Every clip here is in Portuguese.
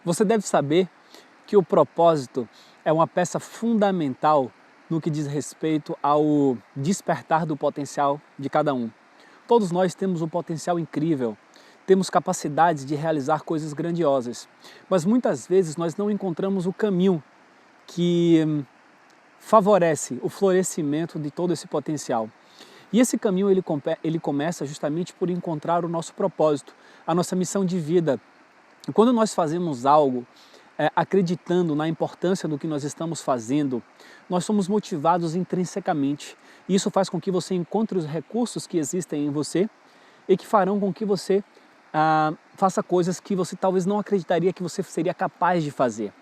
Você deve saber que o propósito é uma peça fundamental no que diz respeito ao despertar do potencial de cada um. Todos nós temos um potencial incrível, temos capacidades de realizar coisas grandiosas, mas muitas vezes nós não encontramos o caminho que favorece o florescimento de todo esse potencial. E esse caminho ele começa justamente por encontrar o nosso propósito, a nossa missão de vida. E quando nós fazemos algo acreditando na importância do que nós estamos fazendo, nós somos motivados intrinsecamente. E isso faz com que você encontre os recursos que existem em você e que farão com que você faça coisas que você talvez não acreditaria que você seria capaz de fazer.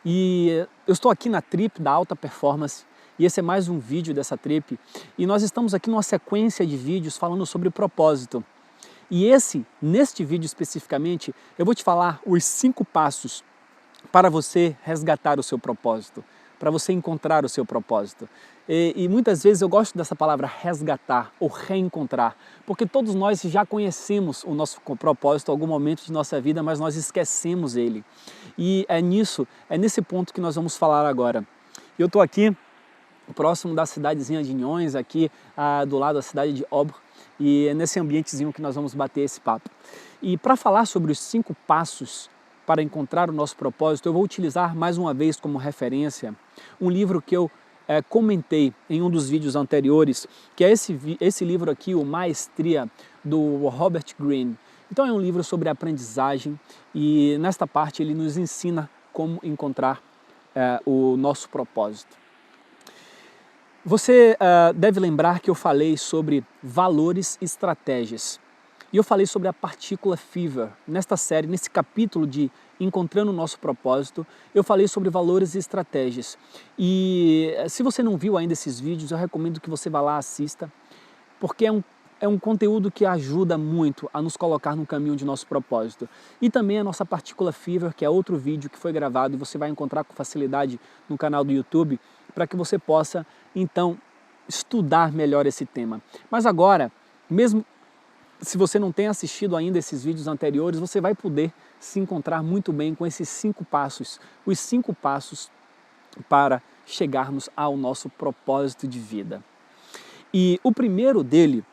E eu estou aqui na trip da Alta Performance e esse é mais um vídeo dessa trip e nós estamos aqui numa sequência de vídeos falando sobre propósito. E neste vídeo especificamente, eu vou te falar os 5 passos para você resgatar o seu propósito, para você encontrar o seu propósito. E muitas vezes eu gosto dessa palavra resgatar ou reencontrar, porque todos nós já conhecemos o nosso propósito em algum momento de nossa vida, mas nós esquecemos ele. E é nesse ponto que nós vamos falar agora. Eu estou aqui próximo da cidadezinha de Nhões, aqui do lado da cidade de Óbro, e é nesse ambientezinho que nós vamos bater esse papo. E para falar sobre os 5 passos para encontrar o nosso propósito, eu vou utilizar mais uma vez como referência um livro que eu comentei em um dos vídeos anteriores, que é esse livro aqui, o Maestria, do Robert Greene. Então é um livro sobre aprendizagem e nesta parte ele nos ensina como encontrar o nosso propósito. Você deve lembrar que eu falei sobre valores e estratégias. E eu falei sobre a Particular Fever. Nesta série, nesse capítulo de Encontrando o Nosso Propósito, eu falei sobre valores e estratégias. E se você não viu ainda esses vídeos, eu recomendo que você vá lá e assista, porque é um conteúdo que ajuda muito a nos colocar no caminho de nosso propósito. E também a nossa Particular Fever, que é outro vídeo que foi gravado e você vai encontrar com facilidade no canal do YouTube, para que você possa, então, estudar melhor esse tema. Mas agora, mesmo se você não tem assistido ainda esses vídeos anteriores, você vai poder se encontrar muito bem com esses 5 passos, os 5 passos para chegarmos ao nosso propósito de vida. E o primeiro dele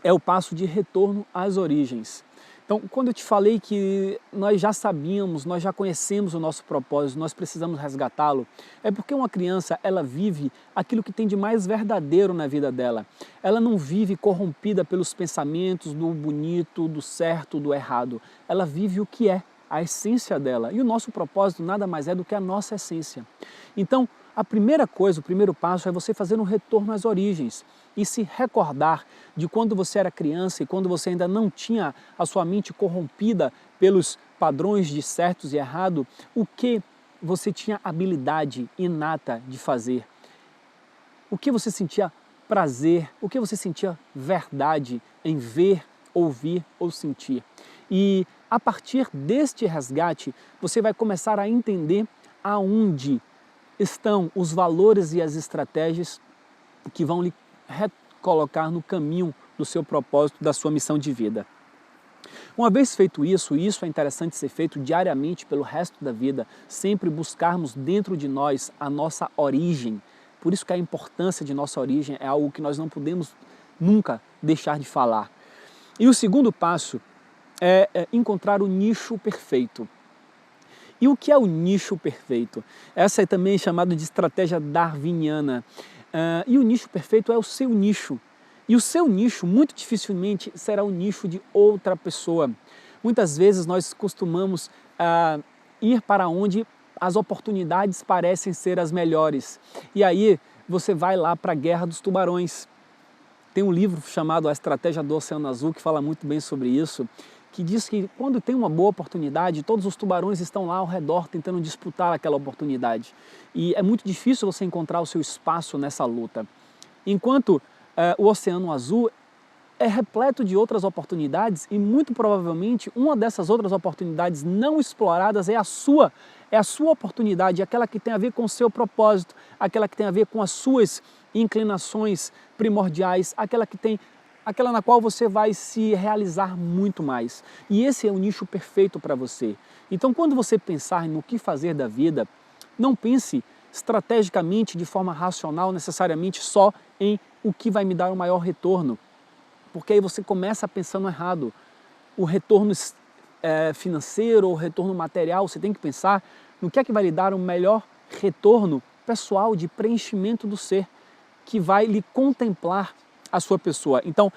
é o passo de retorno às origens. Então, quando eu te falei que nós já sabíamos, nós já conhecemos o nosso propósito, nós precisamos resgatá-lo, é porque uma criança, ela vive aquilo que tem de mais verdadeiro na vida dela. Ela não vive corrompida pelos pensamentos do bonito, do certo, do errado. Ela vive o que é a essência dela. E o nosso propósito nada mais é do que a nossa essência. Então, a primeira coisa, o primeiro passo é você fazer um retorno às origens e se recordar de quando você era criança e quando você ainda não tinha a sua mente corrompida pelos padrões de certos e errado, o que você tinha habilidade inata de fazer, o que você sentia prazer, o que você sentia verdade em ver, ouvir ou sentir. E a partir deste resgate, você vai começar a entender aonde estão os valores e as estratégias que vão lhe recolocar no caminho do seu propósito, da sua missão de vida. Uma vez feito isso, e isso é interessante ser feito diariamente pelo resto da vida, sempre buscarmos dentro de nós a nossa origem. Por isso que a importância de nossa origem é algo que nós não podemos nunca deixar de falar. E o segundo passo é encontrar o nicho perfeito. E o que é o nicho perfeito? Essa é também chamada de estratégia darwiniana. E o nicho perfeito é o seu nicho. E o seu nicho, muito dificilmente, será o nicho de outra pessoa. Muitas vezes nós costumamos ir para onde as oportunidades parecem ser as melhores. E aí você vai lá para a Guerra dos Tubarões. Tem um livro chamado A Estratégia do Oceano Azul que fala muito bem sobre isso, que diz que quando tem uma boa oportunidade, todos os tubarões estão lá ao redor tentando disputar aquela oportunidade. E é muito difícil você encontrar o seu espaço nessa luta. Enquanto o Oceano Azul é repleto de outras oportunidades e muito provavelmente uma dessas outras oportunidades não exploradas é a sua oportunidade, aquela que tem a ver com o seu propósito, aquela que tem a ver com as suas inclinações primordiais, aquela que tem aquela na qual você vai se realizar muito mais. E esse é o nicho perfeito para você. Então, quando você pensar no que fazer da vida, não pense estrategicamente, de forma racional, necessariamente só em o que vai me dar o maior retorno, porque aí você começa pensando errado. O retorno financeiro ou retorno material, você tem que pensar no que é que vai lhe dar o melhor retorno pessoal de preenchimento do ser, que vai lhe contemplar a sua pessoa. Então,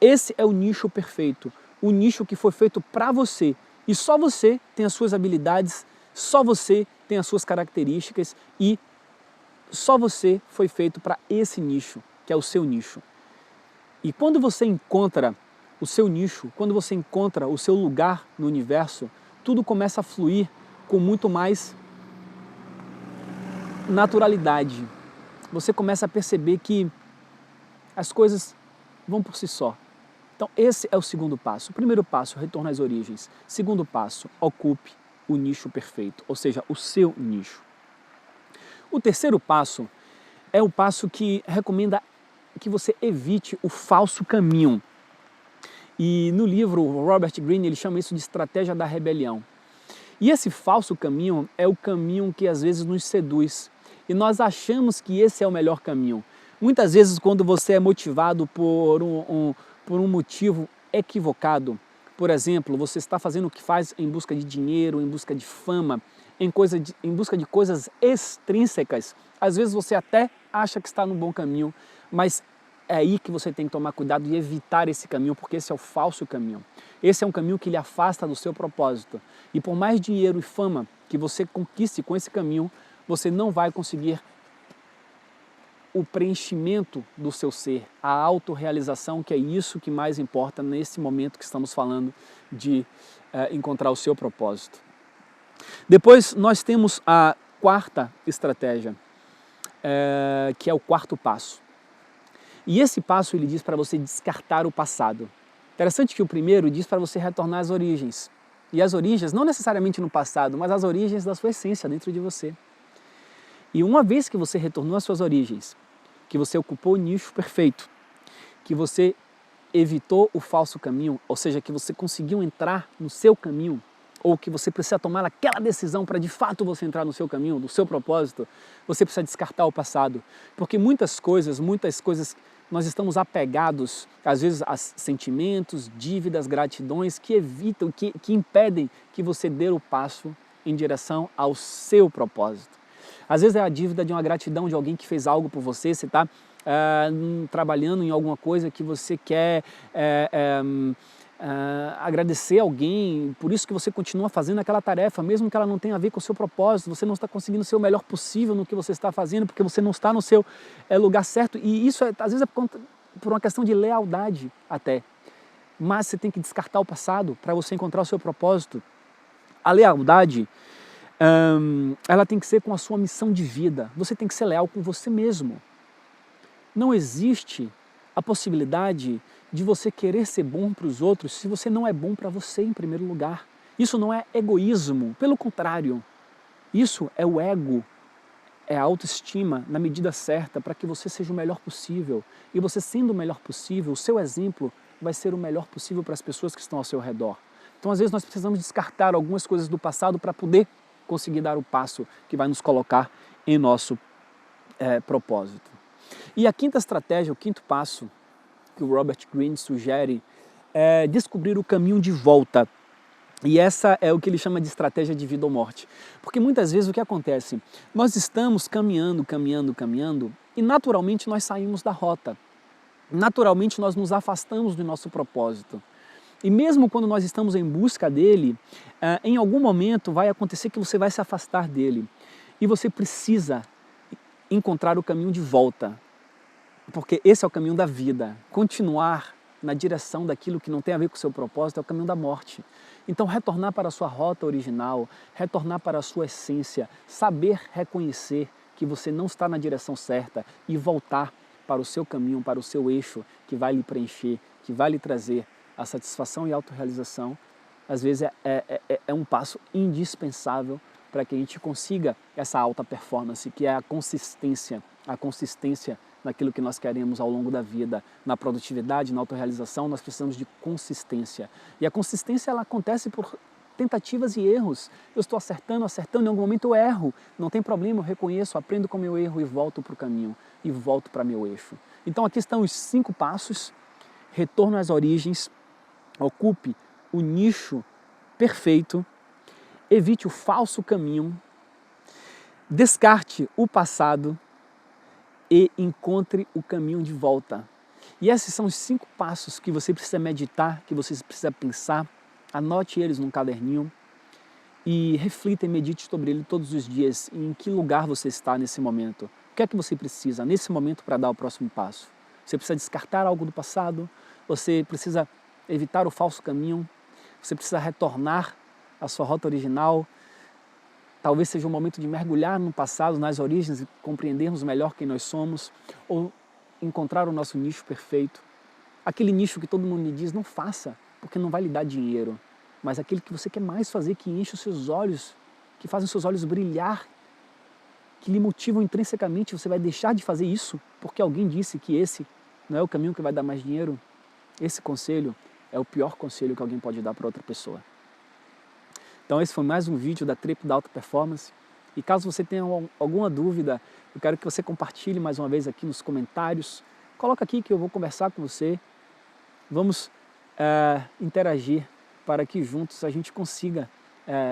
esse é o nicho perfeito, o nicho que foi feito para você, e só você tem as suas habilidades, só você tem as suas características e só você foi feito para esse nicho, que é o seu nicho. E quando você encontra o seu nicho, quando você encontra o seu lugar no universo, tudo começa a fluir com muito mais naturalidade. Você começa a perceber que as coisas vão por si só. Então esse é o segundo passo. O primeiro passo, retorno às origens. Segundo passo, ocupe o nicho perfeito, ou seja, o seu nicho. O terceiro passo é o passo que recomenda que você evite o falso caminho. E no livro, Robert Greene, ele chama isso de estratégia da rebelião. E esse falso caminho é o caminho que às vezes nos seduz. E nós achamos que esse é o melhor caminho. Muitas vezes, quando você é motivado por um motivo equivocado, por exemplo, você está fazendo o que faz em busca de dinheiro, em busca de fama, em busca de coisas extrínsecas, às vezes você até acha que está no bom caminho, mas é aí que você tem que tomar cuidado e evitar esse caminho, porque esse é o falso caminho. Esse é um caminho que lhe afasta do seu propósito. E por mais dinheiro e fama que você conquiste com esse caminho, você não vai conseguir o preenchimento do seu ser, a autorrealização, que é isso que mais importa nesse momento que estamos falando de encontrar o seu propósito. Depois nós temos a quarta estratégia, que é o quarto passo. E esse passo ele diz para você descartar o passado. Interessante que o primeiro diz para você retornar às origens. E as origens, não necessariamente no passado, mas as origens da sua essência dentro de você. E uma vez que você retornou às suas origens, que você ocupou o nicho perfeito, que você evitou o falso caminho, ou seja, que você conseguiu entrar no seu caminho, ou que você precisa tomar aquela decisão para de fato você entrar no seu caminho, no seu propósito, você precisa descartar o passado. Porque muitas coisas nós estamos apegados, às vezes, a sentimentos, dívidas, gratidões que evitam, que impedem que você dê o passo em direção ao seu propósito. Às vezes é a dívida de uma gratidão de alguém que fez algo por você, você está trabalhando em alguma coisa que você quer agradecer alguém, por isso que você continua fazendo aquela tarefa, mesmo que ela não tenha a ver com o seu propósito, você não está conseguindo ser o melhor possível no que você está fazendo, porque você não está no seu lugar certo, e isso às vezes é por uma questão de lealdade até, mas você tem que descartar o passado para você encontrar o seu propósito. A lealdade, ela tem que ser com a sua missão de vida, você tem que ser leal com você mesmo. Não existe a possibilidade de você querer ser bom para os outros se você não é bom para você em primeiro lugar. Isso não é egoísmo, pelo contrário, isso é o ego, é a autoestima na medida certa para que você seja o melhor possível. E você sendo o melhor possível, o seu exemplo vai ser o melhor possível para as pessoas que estão ao seu redor. Então, às vezes, nós precisamos descartar algumas coisas do passado para poder conseguir dar o passo que vai nos colocar em nosso propósito. E a quinta estratégia, o quinto passo que o Robert Greene sugere é descobrir o caminho de volta. E essa é o que ele chama de estratégia de vida ou morte. Porque muitas vezes o que acontece? Nós estamos caminhando e naturalmente nós saímos da rota. Naturalmente nós nos afastamos do nosso propósito. E mesmo quando nós estamos em busca dele, em algum momento vai acontecer que você vai se afastar dele. E você precisa encontrar o caminho de volta. Porque esse é o caminho da vida. Continuar na direção daquilo que não tem a ver com o seu propósito é o caminho da morte. Então, retornar para a sua rota original, retornar para a sua essência, saber reconhecer que você não está na direção certa e voltar para o seu caminho, para o seu eixo, que vai lhe preencher, que vai lhe trazer a satisfação e a autorrealização, às vezes é um passo indispensável para que a gente consiga essa alta performance, que é a consistência naquilo que nós queremos ao longo da vida, na produtividade, na autorrealização, nós precisamos de consistência. E a consistência ela acontece por tentativas e erros. Eu estou acertando, em algum momento eu erro. Não tem problema, eu reconheço, aprendo com o meu erro e volto para o caminho, e volto para meu eixo. Então aqui estão os 5 passos. Retorno às origens, ocupe o nicho perfeito, evite o falso caminho, descarte o passado e encontre o caminho de volta. E esses são os 5 passos que você precisa meditar, que você precisa pensar. Anote eles num caderninho e reflita e medite sobre ele todos os dias. Em que lugar você está nesse momento? O que é que você precisa nesse momento para dar o próximo passo? Você precisa descartar algo do passado? Você precisa evitar o falso caminho? Você precisa retornar à sua rota original? Talvez seja um momento de mergulhar no passado, nas origens e compreendermos melhor quem nós somos, ou encontrar o nosso nicho perfeito. Aquele nicho que todo mundo lhe diz, não faça, porque não vai lhe dar dinheiro, mas aquele que você quer mais fazer, que enche os seus olhos, que faz os seus olhos brilhar, que lhe motivam intrinsecamente. Você vai deixar de fazer isso porque alguém disse que esse não é o caminho que vai dar mais dinheiro? Esse conselho é o pior conselho que alguém pode dar para outra pessoa. Então esse foi mais um vídeo da Trip da Alta Performance. E caso você tenha alguma dúvida, eu quero que você compartilhe mais uma vez aqui nos comentários. Coloca aqui que eu vou conversar com você. Vamos interagir para que juntos a gente consiga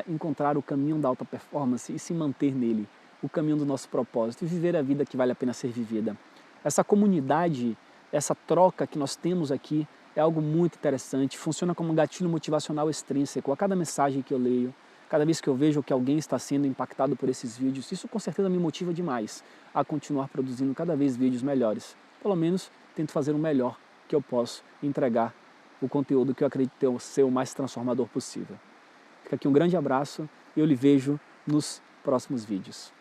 encontrar o caminho da alta performance e se manter nele, o caminho do nosso propósito e viver a vida que vale a pena ser vivida. Essa comunidade, essa troca que nós temos aqui é algo muito interessante, funciona como um gatilho motivacional extrínseco. A cada mensagem que eu leio, cada vez que eu vejo que alguém está sendo impactado por esses vídeos, isso com certeza me motiva demais a continuar produzindo cada vez vídeos melhores. Pelo menos tento fazer o melhor que eu posso, entregar o conteúdo que eu acredito ser o mais transformador possível. Fica aqui um grande abraço e eu lhe vejo nos próximos vídeos.